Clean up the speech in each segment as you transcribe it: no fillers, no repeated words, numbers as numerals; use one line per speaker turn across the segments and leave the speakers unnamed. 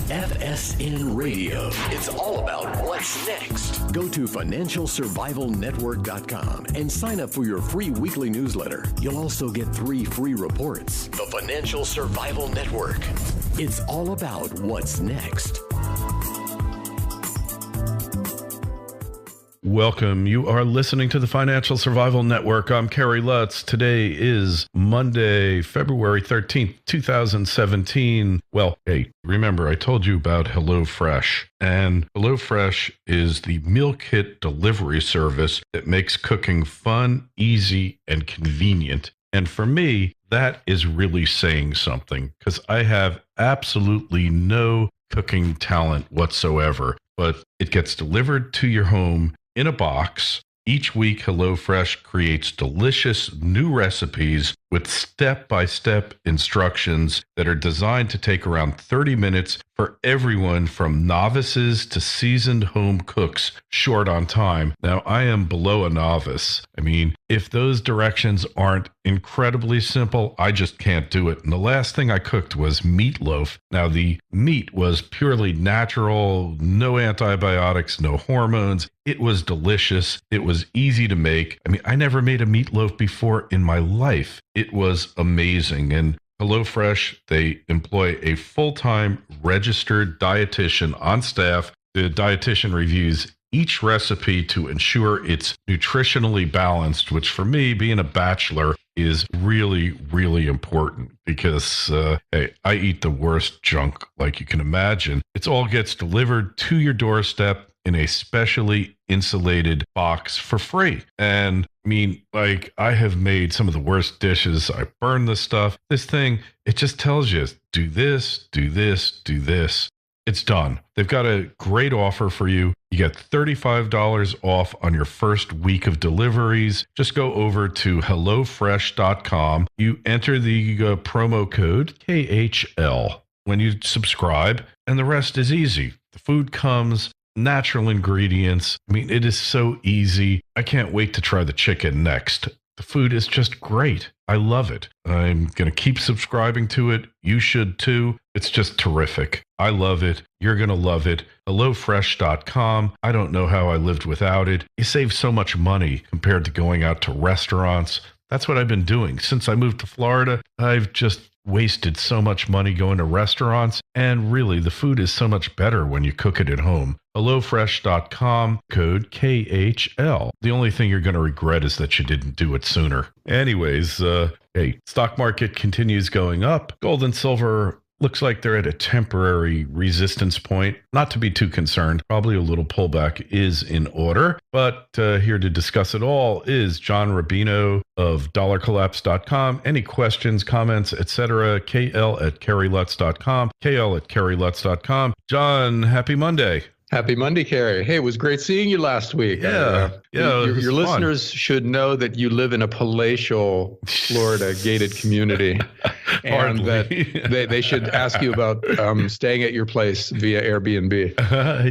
FSN Radio. It's all about what's next. Go to financialsurvivalnetwork.com and sign up for your free weekly newsletter. You'll also get 3 free reports. The Financial Survival Network. It's all about what's next.
Welcome. You are listening to the Financial Survival Network. I'm Kerry Lutz. Today is Monday, February 13th, 2017. Well, hey, remember I told you about HelloFresh. And HelloFresh is the meal kit delivery service that makes cooking fun, easy, and convenient. And for me, that is really saying something because I have absolutely no cooking talent whatsoever. But it gets delivered to your home in a box. Each week, HelloFresh creates delicious new recipes with step-by-step instructions that are designed to take around 30 minutes for everyone from novices to seasoned home cooks short on time. Now, I am below a novice. I mean, if those directions aren't incredibly simple, I just can't do it. And the last thing I cooked was meatloaf. Now, the meat was purely natural, no antibiotics, no hormones. It was delicious. It was easy to make. I mean, I never made a meatloaf before in my life. It was amazing. And HelloFresh, they employ a full-time registered dietitian on staff. The dietitian reviews each recipe to ensure it's nutritionally balanced, which for me, being a bachelor, is really, really important because hey, I eat the worst junk like you can imagine. It all gets delivered to your doorstep in a specially insulated box for free. And I mean, like, I have made some of the worst dishes. I burned the stuff. This thing, it just tells you, do this, do this, do this. It's done. They've got a great offer for you. You get $35 off on your first week of deliveries. Just go over to HelloFresh.com. You enter the promo code KHL when you subscribe, and the rest is easy. The food comes, natural ingredients. I mean, it is so easy. I can't wait to try the chicken next. The food is just great. I love it. I'm going to keep subscribing to it. You should too. It's just terrific. I love it. You're going to love it. HelloFresh.com. I don't know how I lived without it. You save so much money compared to going out to restaurants. That's what I've been doing. Since I moved to Florida, I've just wasted so much money going to restaurants, and really the food is so much better when you cook it at home. HelloFresh.com, code KHL. The only thing you're going to regret is that you didn't do it sooner. Anyways, hey, stock market continues going up. Gold and silver looks like they're at a temporary resistance point. Not to be too concerned. Probably a little pullback is in order. But here to discuss it all is John Rubino of DollarCollapse.com. Any questions, comments, etc., KL@KerryLutz.com, KL@KerryLutz.com. John, happy Monday.
Happy Monday, Kerry. Hey, it was great seeing you last week.
Yeah.
Your listeners should know that you live in a palatial Florida gated community. And that they should ask you about staying at your place via Airbnb.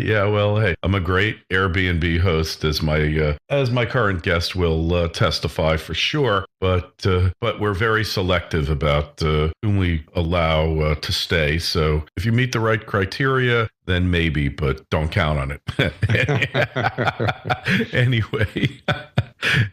Yeah, well, hey, I'm a great Airbnb host, as my current guest will testify for sure. But we're very selective about whom we allow to stay. So if you meet the right criteria, then maybe, but don't count on it.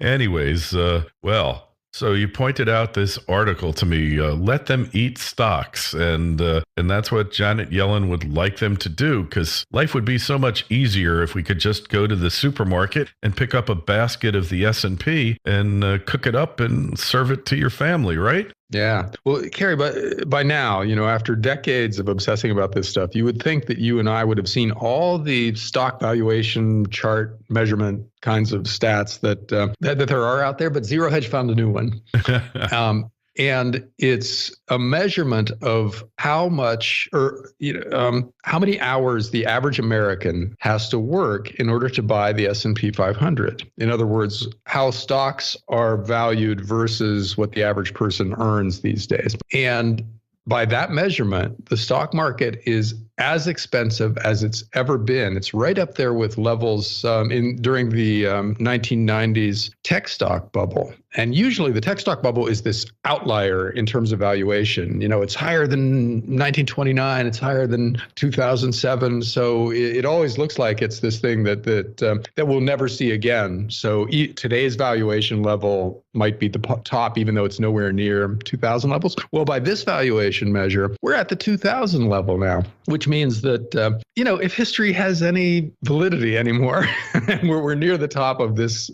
Anyways, well. So you pointed out this article to me, let them eat stocks. And that's what Janet Yellen would like them to do, because life would be so much easier if we could just go to the supermarket and pick up a basket of the S&P and cook it up and serve it to your family, right?
Yeah. Well, Kerry, by now, after decades of obsessing about this stuff, you would think that you and I would have seen all the stock valuation chart measurement kinds of stats that there are out there, but ZeroHedge found a new one. And it's a measurement of how much how many hours the average American has to work in order to buy the S&P 500. In other words, how stocks are valued versus what the average person earns these days. And by that measurement, the stock market is as expensive as it's ever been. It's right up there with levels during the 1990s tech stock bubble. And usually the tech stock bubble is this outlier in terms of valuation. It's higher than 1929. It's higher than 2007. So it always looks like it's this thing that we'll never see again. So today's valuation level might be the top, even though it's nowhere near 2000 levels. Well, by this valuation measure, we're at the 2000 level now, which means that, if history has any validity anymore, we're near the top of this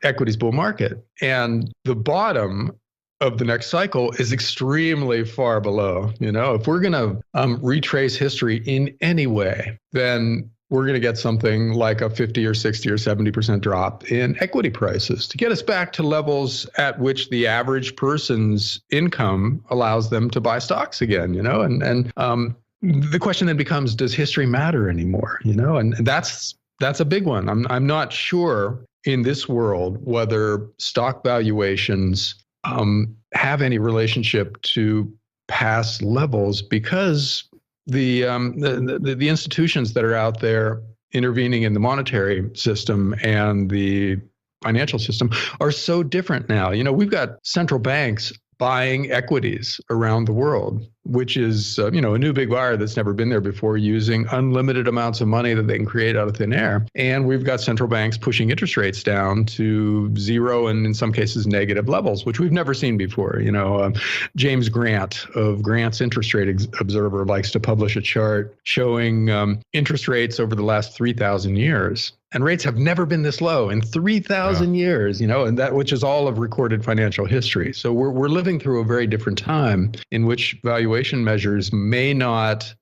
equities bull market. And the bottom of the next cycle is extremely far below. If we're going to retrace history in any way, then we're going to get something like a 50 or 60 or 70% drop in equity prices to get us back to levels at which the average person's income allows them to buy stocks again, and the question then becomes, does history matter anymore? And that's a big one. I'm not sure in this world whether stock valuations have any relationship to past levels, because the institutions that are out there intervening in the monetary system and the financial system are so different now. We've got central banks buying equities around the world, which is a new big buyer that's never been there before, using unlimited amounts of money that they can create out of thin air. And we've got central banks pushing interest rates down to zero and in some cases negative levels, which we've never seen before. James Grant of Grant's Interest Rate Observer likes to publish a chart showing interest rates over the last 3,000 years. And rates have never been this low in 3,000 years, and that, which is all of recorded financial history. So we're living through a very different time in which valuation measures may not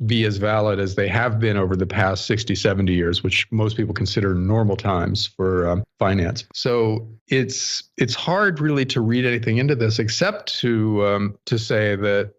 be as valid as they have been over the past 60, 70 years, which most people consider normal times for finance. So it's hard really to read anything into this except to say that,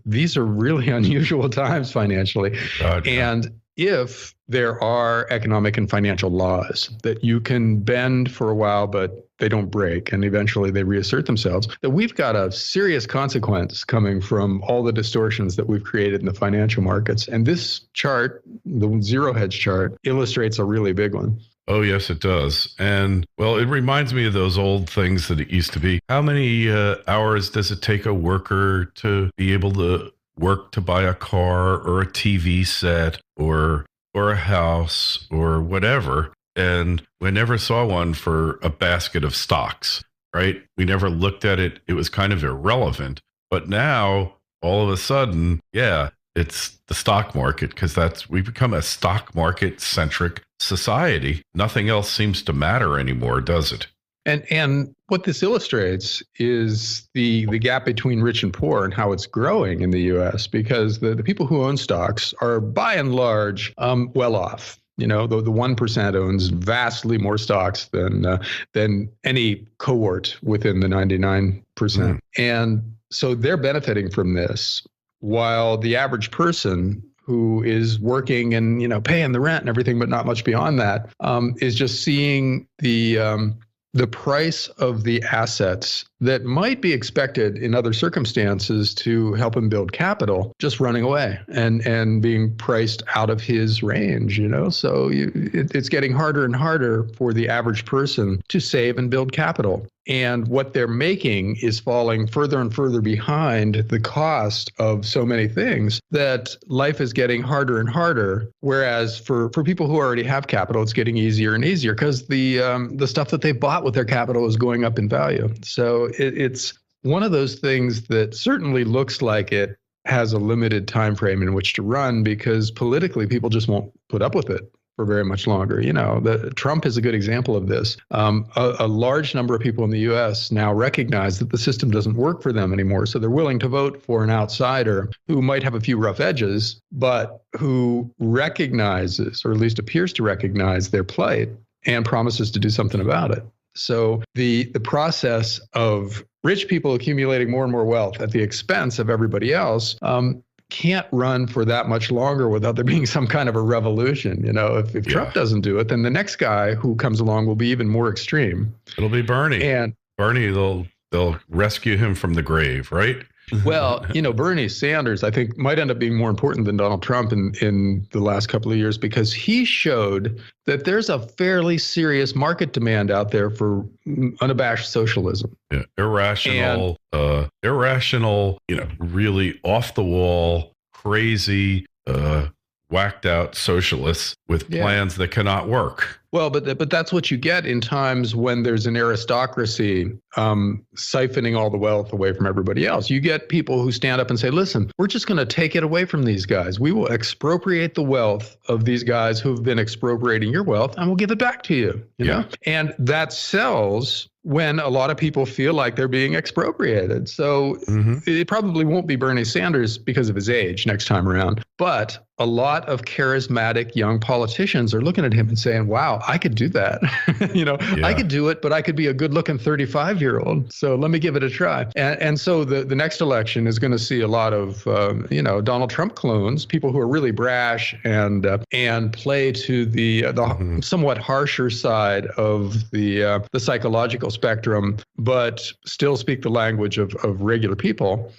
these are really unusual times financially. Gotcha. And if there are economic and financial laws that you can bend for a while, but they don't break, and eventually they reassert themselves, that we've got a serious consequence coming from all the distortions that we've created in the financial markets. And this chart, the ZeroHedge chart, illustrates a really big one.
Oh, yes, it does. And, well, it reminds me of those old things that it used to be. How many hours does it take a worker to be able to work to buy a car or a TV set or a house or whatever? And we never saw one for a basket of stocks, right? We never looked at it. It was kind of irrelevant. But now, all of a sudden, it's the stock market, because we've become a stock market centric society. Nothing else seems to matter anymore, does it?
And what this illustrates is the gap between rich and poor and how it's growing in the U.S., because the people who own stocks are by and large well off. The 1% owns vastly more stocks than any cohort within the 99%. And so they're benefiting from this, while the average person who is working and paying the rent and everything, but not much beyond that, is just seeing the price of the assets that might be expected in other circumstances to help him build capital just running away and being priced out of his range, So it's getting harder and harder for the average person to save and build capital. And what they're making is falling further and further behind the cost of so many things that life is getting harder and harder. Whereas for people who already have capital, it's getting easier and easier because the stuff that they bought with their capital is going up in value. So it's one of those things that certainly looks like it has a limited time frame in which to run, because politically people just won't put up with it for very much longer. Trump is a good example of this. A large number of people in the U.S. now recognize that the system doesn't work for them anymore. So they're willing to vote for an outsider who might have a few rough edges, but who recognizes, or at least appears to recognize, their plight and promises to do something about it. So the process of rich people accumulating more and more wealth at the expense of everybody else can't run for that much longer without there being some kind of a revolution. If Trump doesn't do it, then the next guy who comes along will be even more extreme.
It'll be Bernie.
And
Bernie, they'll rescue him from the grave, right?
Well, Bernie Sanders, I think, might end up being more important than Donald Trump in the last couple of years, because he showed that there's a fairly serious market demand out there for unabashed socialism.
Yeah, irrational, really off the wall, crazy, whacked out socialists with plans that cannot work.
Well, but that's what you get in times when there's an aristocracy siphoning all the wealth away from everybody else. You get people who stand up and say, listen, we're just going to take it away from these guys. We will expropriate the wealth of these guys who've been expropriating your wealth, and we'll give it back to you. You know? And that sells when a lot of people feel like they're being expropriated. So it probably won't be Bernie Sanders because of his age next time around. But a lot of charismatic young politicians are looking at him and saying, wow, I could do that. I could do it, but I could be a good looking 35-year-old. So let me give it a try. And so the next election is going to see a lot of, Donald Trump clones, people who are really brash and play to the somewhat harsher side of the psychological spectrum, but still speak the language of regular people,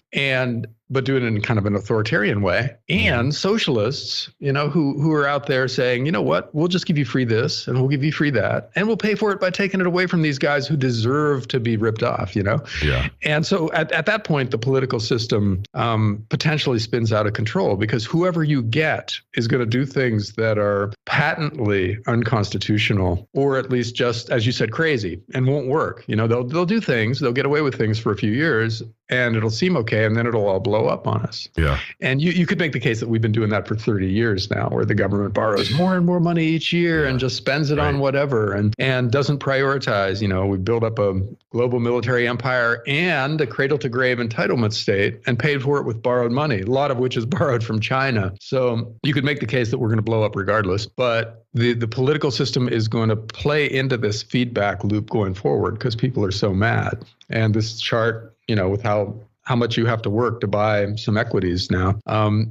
but do it in kind of an authoritarian way. And socialists, who are out there saying, you know what, we'll just give you free this and we'll give you free that. And we'll pay for it by taking it away from these guys who deserve to be ripped off, Yeah. And so at that point, the political system potentially spins out of control, because whoever you get is going to do things that are patently unconstitutional, or at least just, as you said, crazy, and won't work. They'll do things, they'll get away with things for a few years, and it'll seem okay, and then it'll all blow up on us. Yeah. And you could make the case that we've been doing that for 30 years now, where the government borrows more and more money each year and just spends it on whatever and doesn't prioritize. We build up a global military empire and a cradle to grave entitlement state and paid for it with borrowed money, a lot of which is borrowed from China. So you could make the case that we're going to blow up regardless. But the political system is going to play into this feedback loop going forward, because people are so mad. And this chart, with how much you have to work to buy some equities now,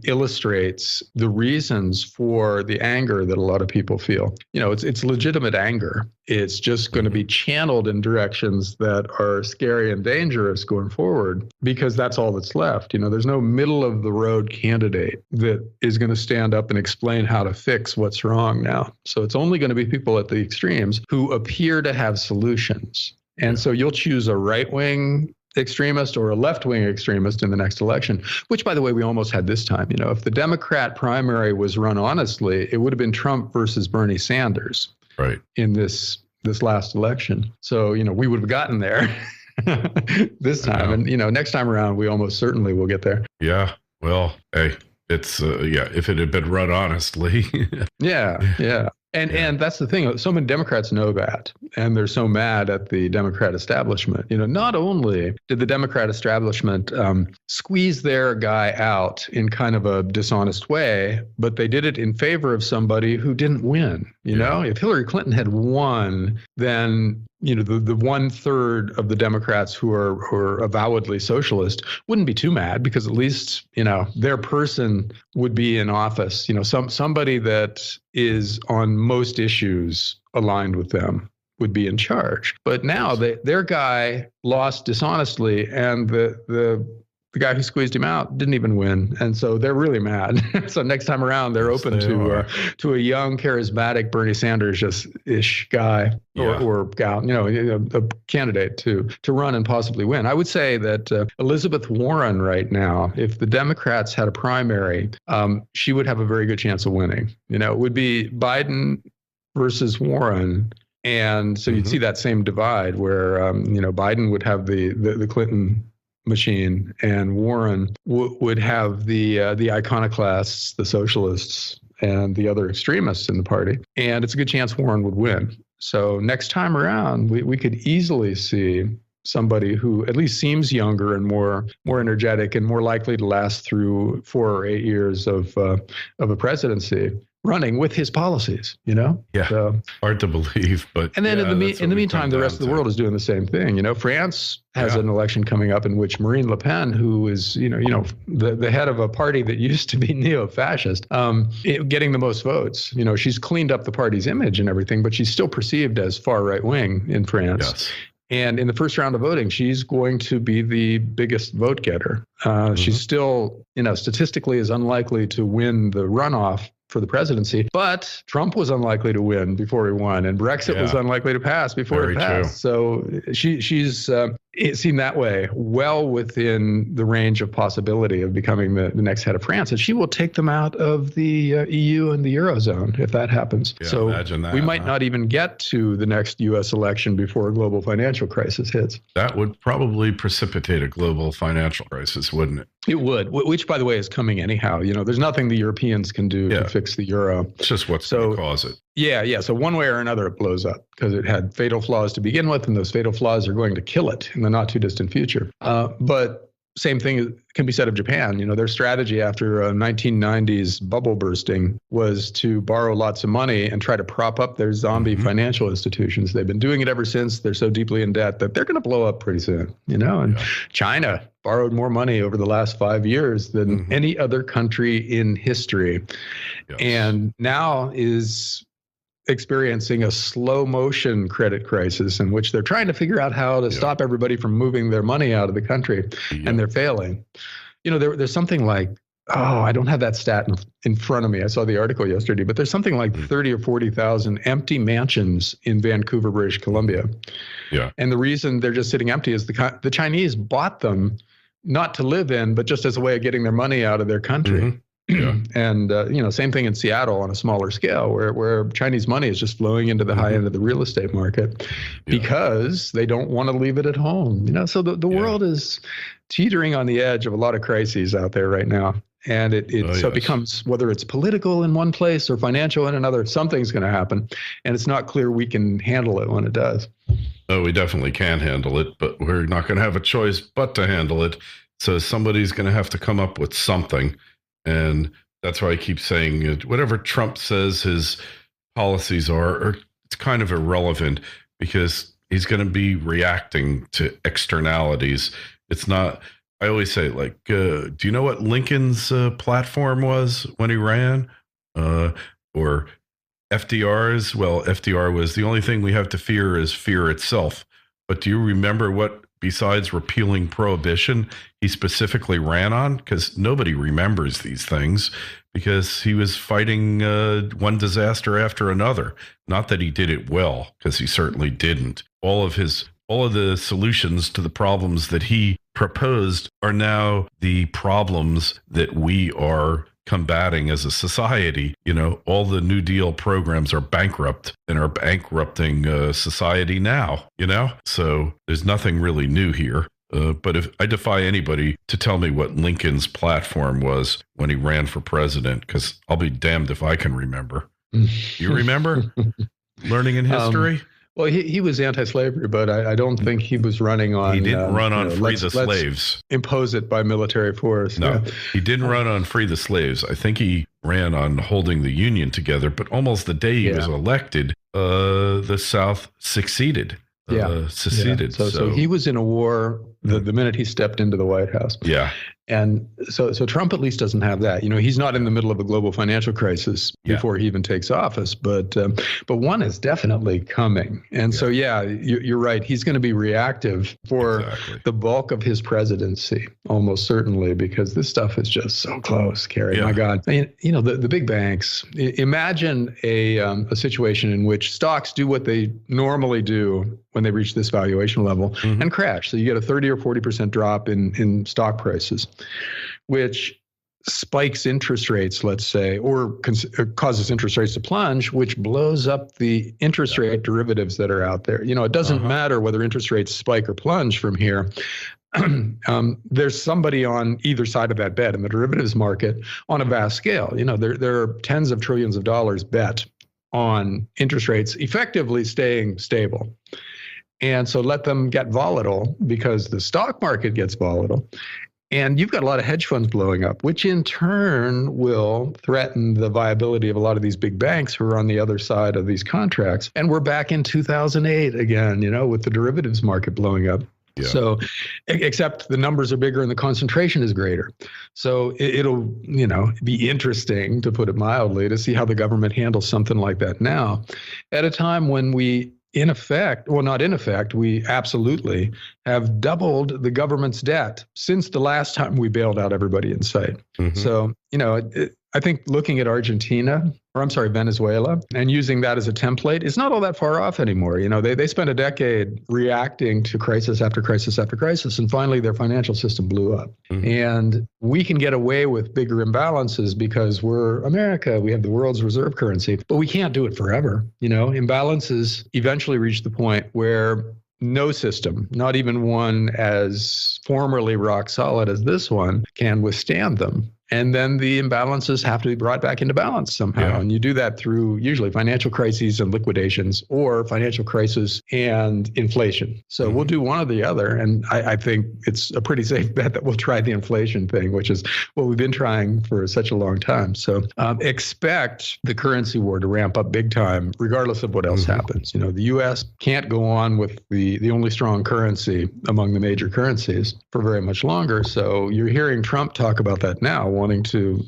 illustrates the reasons for the anger that a lot of people feel. It's legitimate anger. It's just going to be channeled in directions that are scary and dangerous going forward, because that's all that's left. There's no middle of the road candidate that is going to stand up and explain how to fix what's wrong now. So it's only going to be people at the extremes who appear to have solutions. And so you'll choose a right-wing extremist or a left-wing extremist in the next election, which, by the way, we almost had this time. If the Democrat primary was run honestly, it would have been Trump versus Bernie Sanders in this last election. So, we would have gotten there this time. And, next time around, we almost certainly will get there.
Yeah. Well, hey, it's, if it had been run honestly.
Yeah. And that's the thing. So many Democrats know that, and they're so mad at the Democrat establishment. Not only did the Democrat establishment squeeze their guy out in kind of a dishonest way, but they did it in favor of somebody who didn't win. If Hillary Clinton had won, then the 1/3 of the Democrats who are avowedly socialist wouldn't be too mad, because at least, their person would be in office, somebody that is on most issues aligned with them would be in charge. But now their guy lost dishonestly, and the guy who squeezed him out didn't even win. And so they're really mad. So next time around, they're open to a young, charismatic Bernie Sanders-ish guy or gal, a candidate to run and possibly win. I would say that Elizabeth Warren right now, if the Democrats had a primary, she would have a very good chance of winning. It would be Biden versus Warren. And so you'd see that same divide where, Biden would have the Clinton machine, and Warren would have the iconoclasts, the socialists, and the other extremists in the party. And it's a good chance Warren would win. So next time around, we could easily see somebody who at least seems younger and more energetic and more likely to last through 4 or 8 years of a presidency, running with his policies, Yeah.
So, hard to believe, but.
And then in the meantime, the rest of the world is doing the same thing. France has an election coming up in which Marine Le Pen, who is, the head of a party that used to be neo-fascist, getting the most votes. She's cleaned up the party's image and everything, but she's still perceived as far right-wing in France. Yes. And in the first round of voting, she's going to be the biggest vote getter. She's still, statistically is unlikely to win the runoff for the presidency, but Trump was unlikely to win before he won, and Brexit was unlikely to pass before it passed. So she's seen that way, well within the range of possibility of becoming the next head of France, and she will take them out of the EU and the Eurozone if that happens.
Yeah,
so
imagine that,
we might not even get to the next U.S. election before a global financial crisis hits.
That would probably precipitate a global financial crisis, wouldn't it?
It would, which, by the way, is coming anyhow. There's nothing the Europeans can do to fix the euro.
It's just what's going to cause it.
Yeah. So one way or another, it blows up because it had fatal flaws to begin with, and those fatal flaws are going to kill it in the not too distant future. But same thing can be said of Japan. Their strategy after 1990s bubble bursting was to borrow lots of money and try to prop up their zombie financial institutions. They've been doing it ever since. They're so deeply in debt that they're going to blow up pretty soon. And China borrowed more money over the last 5 years than any other country in history, and now is experiencing a slow motion credit crisis in which they're trying to figure out how to stop everybody from moving their money out of the country, and they're failing. There's something like, I don't have that stat in front of me. I saw the article yesterday, but there's something like 30 or 40,000 empty mansions in Vancouver, British Columbia. Yeah. And the reason they're just sitting empty is the Chinese bought them not to live in, but just as a way of getting their money out of their country. Yeah. And, same thing in Seattle on a smaller scale where Chinese money is just flowing into the high end of the real estate market because they don't want to leave it at home. So the world is teetering on the edge of a lot of crises out there right now. And it becomes, whether it's political in one place or financial in another, something's going to happen. And it's not clear we can handle it when it does.
Oh, we definitely can handle it, but we're not going to have a choice but to handle it. So somebody's going to have to come up with something. And that's why I keep saying whatever Trump says his policies are, it's kind of irrelevant because he's going to be reacting to externalities. It's not, I always say, do you know what Lincoln's platform was when he ran? Or FDR's? Well, FDR was the only thing we have to fear is fear itself. But do you remember what, besides repealing prohibition, he specifically ran on? Because nobody remembers these things because he was fighting one disaster after another. Not that he did it well, because he certainly didn't. All of the solutions to the problems that he proposed are now the problems that we are combating as a society. All the New Deal programs are bankrupt and are bankrupting society now, so there's nothing really new here. But if I defy anybody to tell me what Lincoln's platform was when he ran for president, because I'll be damned if I can remember. You remember learning in history?
Well, he was anti-slavery, but I don't think he was running on.
He didn't run on free the slaves.
Impose it by military force.
No, he didn't run on free the slaves. I think he ran on holding the Union together. But almost the day he was elected, the South seceded. Seceded.
So he was in a war the minute he stepped into the White House. Yeah. And so Trump at least doesn't have that. He's not in the middle of a global financial crisis before he even takes office, but one is definitely coming. And so, you're right. He's going to be reactive for the bulk of his presidency, almost certainly, because this stuff is just so close, Kerry. My God. The big banks, imagine a situation in which stocks do what they normally do when they reach this valuation level and crash. So you get a 30 or 40% drop in stock prices, which spikes interest rates, let's say, or causes interest rates to plunge, which blows up the interest rate derivatives that are out there. It doesn't matter whether interest rates spike or plunge from here. There's somebody on either side of that bet in the derivatives market on a vast scale. There are tens of trillions of dollars bet on interest rates effectively staying stable. And so let them get volatile because the stock market gets volatile. And you've got a lot of hedge funds blowing up, which in turn will threaten the viability of a lot of these big banks who are on the other side of these contracts. And we're back in 2008 again, with the derivatives market blowing up. Yeah. So, except the numbers are bigger and the concentration is greater. So it'll, be interesting, to put it mildly, to see how the government handles something like that now, at a time when we in effect, well, not in effect, we absolutely have doubled the government's debt since the last time we bailed out everybody in sight. Mm-hmm. So, I think looking at Venezuela, and using that as a template is not all that far off anymore. They spent a decade reacting to crisis after crisis after crisis, and finally their financial system blew up. Mm-hmm. And we can get away with bigger imbalances because we're America. We have the world's reserve currency, but we can't do it forever. Imbalances eventually reach the point where no system, not even one as formerly rock solid as this one, can withstand them. And then the imbalances have to be brought back into balance somehow. Yeah. And you do that through usually financial crises and liquidations, or financial crisis and inflation. So we'll do one or the other. And I think it's a pretty safe bet that we'll try the inflation thing, which is what we've been trying for such a long time. So expect the currency war to ramp up big time, regardless of what else happens. The U.S. can't go on with the only strong currency among the major currencies for very much longer. So you're hearing Trump talk about that now, wanting to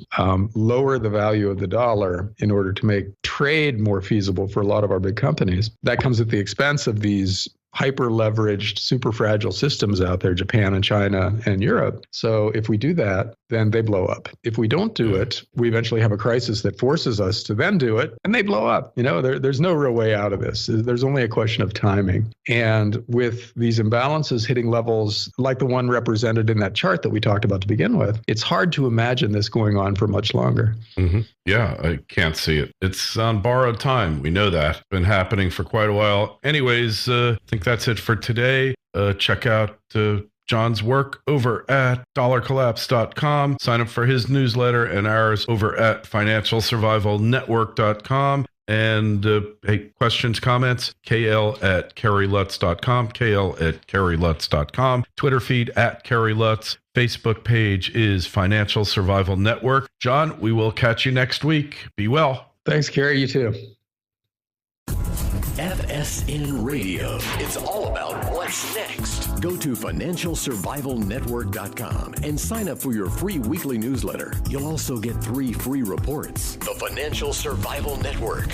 lower the value of the dollar in order to make trade more feasible for a lot of our big companies. That comes at the expense of these hyper-leveraged, super fragile systems out there, Japan and China and Europe. So if we do that, then they blow up. If we don't do it, we eventually have a crisis that forces us to then do it, and they blow up. There's no real way out of this. There's only a question of timing. And with these imbalances hitting levels like the one represented in that chart that we talked about to begin with, it's hard to imagine this going on for much longer.
Mm-hmm. Yeah, I can't see it. It's on borrowed time. We know that. It's been happening for quite a while. Anyways, I think that's it for today. Check out John's work over at dollarcollapse.com. Sign up for his newsletter and ours over at financialsurvivalnetwork.com. And hey, questions, comments, kl@kerrylutz.com, kl@kerrylutz.com, Twitter feed @kerrylutz, Facebook page is Financial Survival Network. John, we will catch you next week. Be well.
Thanks, Kerry. You too.
FSN Radio. It's all about what's next. Go to financialsurvivalnetwork.com and sign up for your free weekly newsletter. You'll also get 3 free reports. The Financial Survival Network.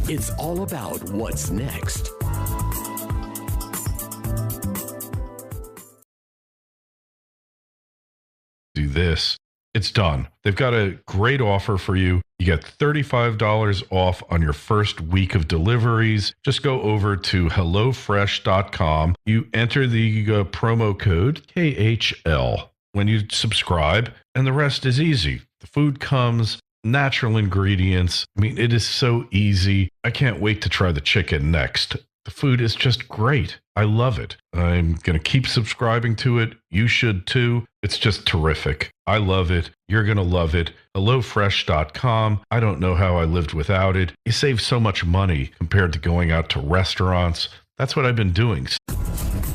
It's all about what's next.
Do this. It's done. They've got a great offer for you. You get $35 off on your first week of deliveries. Just go over to HelloFresh.com. You enter the promo code KHL when you subscribe, and the rest is easy. The food comes, natural ingredients. I mean, it is so easy. I can't wait to try the chicken next. The food is just great. I love it. I'm going to keep subscribing to it. You should too. It's just terrific. I love it. You're going to love it. HelloFresh.com. I don't know how I lived without it. You save so much money compared to going out to restaurants. That's what I've been doing.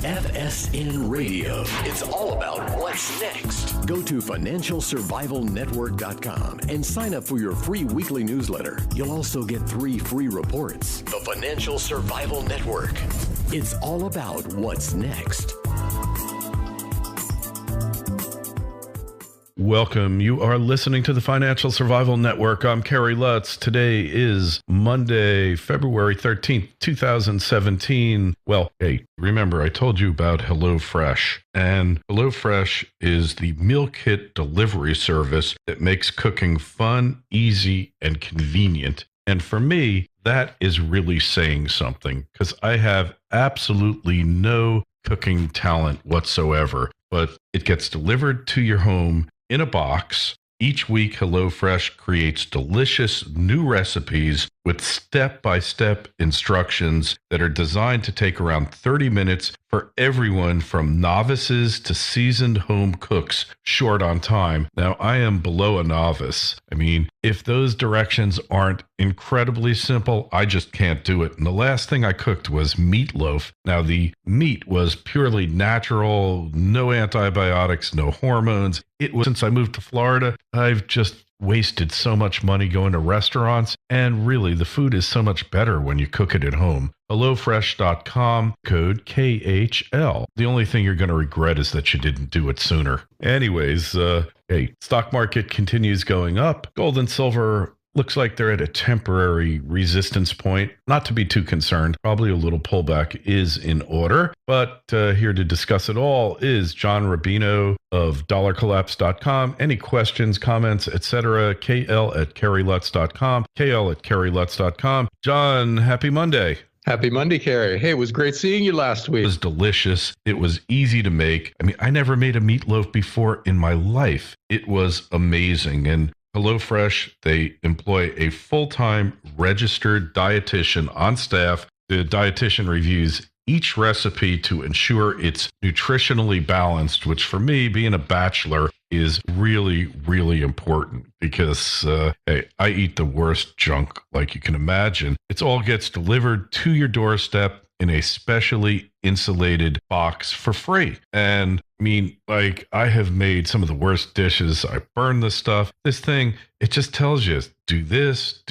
FSN Radio. It's all about what's next. Go to financialsurvivalnetwork.com and sign up for your free weekly newsletter. You'll also get 3 free reports. The Financial Survival Network. It's all about what's next.
Welcome. You are listening to the Financial Survival Network. I'm Kerry Lutz. Today is Monday, February 13th, 2017. Well, hey, remember I told you about HelloFresh. And HelloFresh is the meal kit delivery service that makes cooking fun, easy, and convenient. And for me, that is really saying something because I have absolutely no cooking talent whatsoever. But it gets delivered to your home in a box. Each week, HelloFresh creates delicious new recipes with step-by-step instructions that are designed to take around 30 minutes for everyone from novices to seasoned home cooks short on time. Now, I am below a novice. I mean, if those directions aren't incredibly simple, I just can't do it. And the last thing I cooked was meatloaf. Now, the meat was purely natural, no antibiotics, no hormones. It was, since I moved to Florida, I've just wasted so much money going to restaurants, and really the food is so much better when you cook it at home. HelloFresh.com, code KHL. The only thing you're going to regret is that you didn't do it sooner. Anyways, hey, stock market continues going up. Gold and silver looks like they're at a temporary resistance point. Not to be too concerned. Probably a little pullback is in order. But here to discuss it all is John Rubino of dollarcollapse.com. Any questions, comments, etc., KL@KerryLutz.com, KL@KerryLutz.com. John, happy Monday.
Happy Monday, Kerry. Hey, it was great seeing you last week.
It was delicious. It was easy to make. I mean, I never made a meatloaf before in my life. It was amazing. And HelloFresh, they employ a full-time registered dietitian on staff. The dietitian reviews each recipe to ensure it's nutritionally balanced, which for me, being a bachelor, is really, really important because hey, I eat the worst junk like you can imagine. It all gets delivered to your doorstep in a specially insulated box for free. And I mean, like, I have made some of the worst dishes. I burned this stuff. This thing, it just tells you, do this,